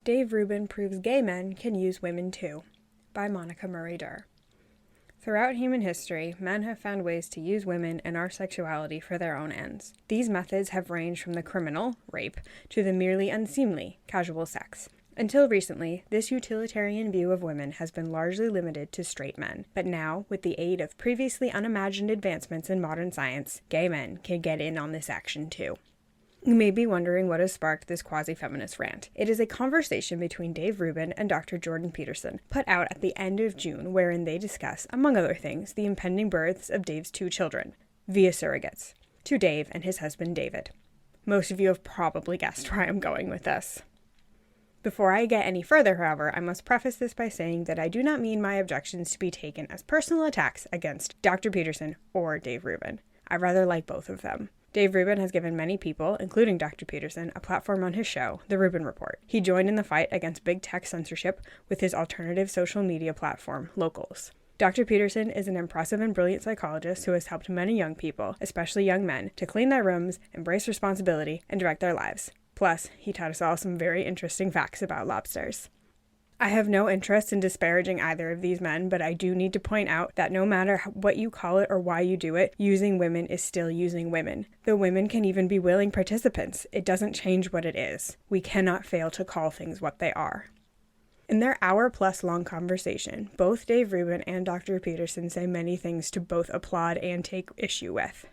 Dave Rubin proves gay men can use women too, by Monica Murray Derr. Throughout human history, men have found ways to use women and our sexuality for their own ends. These methods have ranged from the criminal, rape, to the merely unseemly, casual sex. Until recently, this utilitarian view of women has been largely limited to straight men. But now, with the aid of previously unimagined advancements in modern science, gay men can get in on this action too. You may be wondering what has sparked this quasi-feminist rant. It is a conversation between Dave Rubin and Dr. Jordan Peterson, put out at the end of June, wherein they discuss, among other things, the impending births of Dave's 2 children, via surrogates, to Dave and his husband David. Most of you have probably guessed where I'm going with this. Before I get any further, however, I must preface this by saying that I do not mean my objections to be taken as personal attacks against Dr. Peterson or Dave Rubin. I rather like both of them. Dave Rubin has given many people, including Dr. Peterson, a platform on his show, The Rubin Report. He joined in the fight against big tech censorship with his alternative social media platform, Locals. Dr. Peterson is an impressive and brilliant psychologist who has helped many young people, especially young men, to clean their rooms, embrace responsibility, and direct their lives. Plus, he taught us all some very interesting facts about lobsters. I have no interest in disparaging either of these men, but I do need to point out that no matter what you call it or why you do it, using women is still using women. The women can even be willing participants. It doesn't change what it is. We cannot fail to call things what they are. In their hour-plus long conversation, both Dave Rubin and Dr. Peterson say many things to both applaud and take issue with.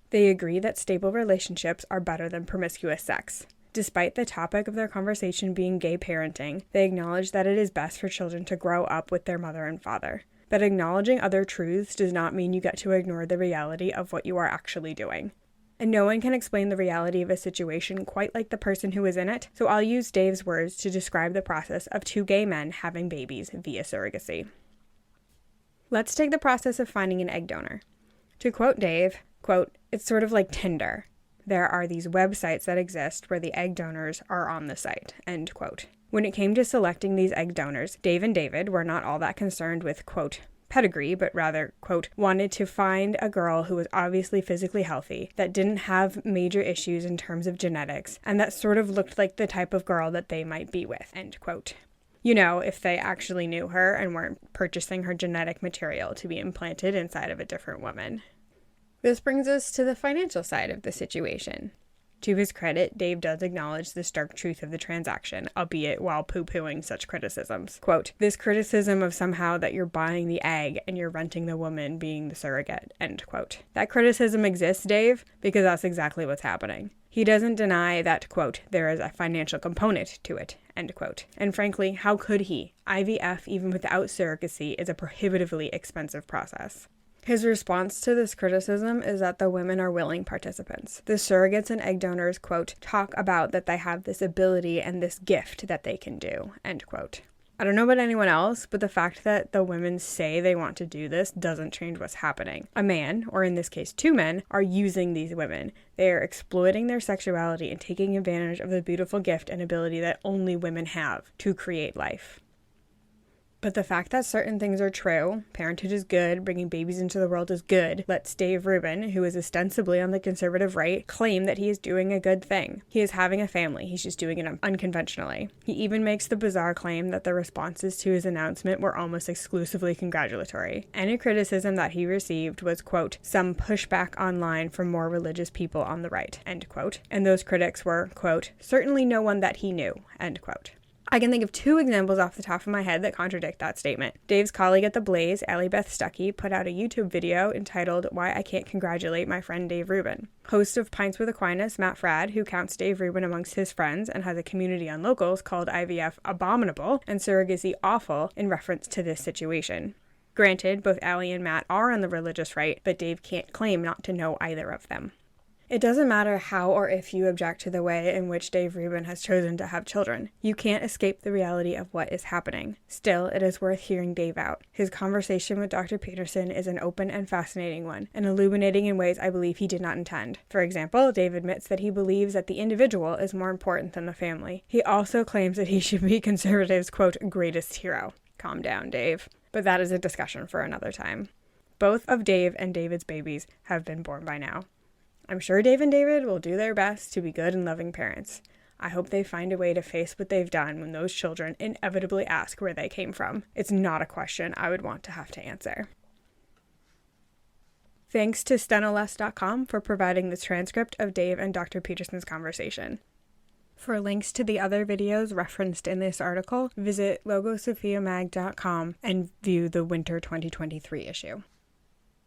They agree that stable relationships are better than promiscuous sex. Despite the topic of their conversation being gay parenting, they acknowledge that it is best for children to grow up with their mother and father. But acknowledging other truths does not mean you get to ignore the reality of what you are actually doing. And no one can explain the reality of a situation quite like the person who is in it, so I'll use Dave's words to describe the process of 2 gay men having babies via surrogacy. Let's take the process of finding an egg donor. To quote Dave, quote, "It's sort of like Tinder. There are these websites that exist where the egg donors are on the site," end quote. When it came to selecting these egg donors, Dave and David were not all that concerned with, quote, pedigree, but rather, quote, wanted to find a girl who was obviously physically healthy, that didn't have major issues in terms of genetics, and that sort of looked like the type of girl that they might be with, end quote. You know, if they actually knew her and weren't purchasing her genetic material to be implanted inside of a different woman. This brings us to the financial side of the situation. To his credit, Dave does acknowledge the stark truth of the transaction, albeit while poo-pooing such criticisms. Quote, "This criticism of somehow that you're buying the egg and you're renting the woman being the surrogate," end quote. That criticism exists, Dave, because that's exactly what's happening. He doesn't deny that, quote, "there is a financial component to it," end quote. And frankly, how could he? IVF, even without surrogacy, is a prohibitively expensive process. His response to this criticism is that the women are willing participants. The surrogates and egg donors, quote, talk about that they have this ability and this gift that they can do, end quote. I don't know about anyone else, but the fact that the women say they want to do this doesn't change what's happening. A man, or in this case 2 men, are using these women. They are exploiting their sexuality and taking advantage of the beautiful gift and ability that only women have to create life. But the fact that certain things are true, parenthood is good, bringing babies into the world is good, lets Dave Rubin, who is ostensibly on the conservative right, claim that he is doing a good thing. He is having a family, he's just doing it unconventionally. He even makes the bizarre claim that the responses to his announcement were almost exclusively congratulatory. Any criticism that he received was, quote, "some pushback online from more religious people on the right," end quote. And those critics were, quote, "certainly no one that he knew," end quote. I can think of 2 examples off the top of my head that contradict that statement. Dave's colleague at The Blaze, Allie Beth Stuckey, put out a YouTube video entitled "Why I Can't Congratulate My Friend Dave Rubin." Host of Pints with Aquinas, Matt Fradd, who counts Dave Rubin amongst his friends and has a community on Locals, called IVF abominable and surrogacy awful in reference to this situation. Granted, both Allie and Matt are on the religious right, but Dave can't claim not to know either of them. It doesn't matter how or if you object to the way in which Dave Rubin has chosen to have children. You can't escape the reality of what is happening. Still, it is worth hearing Dave out. His conversation with Dr. Peterson is an open and fascinating one, and illuminating in ways I believe he did not intend. For example, Dave admits that he believes that the individual is more important than the family. He also claims that he should be conservatives', quote, greatest hero. Calm down, Dave. But that is a discussion for another time. Both of Dave and David's babies have been born by now. I'm sure Dave and David will do their best to be good and loving parents. I hope they find a way to face what they've done when those children inevitably ask where they came from. It's not a question I would want to have to answer. Thanks to stenoless.com for providing the transcript of Dave and Dr. Peterson's conversation. For links to the other videos referenced in this article, visit logosophiamag.com and view the Winter 2023 issue.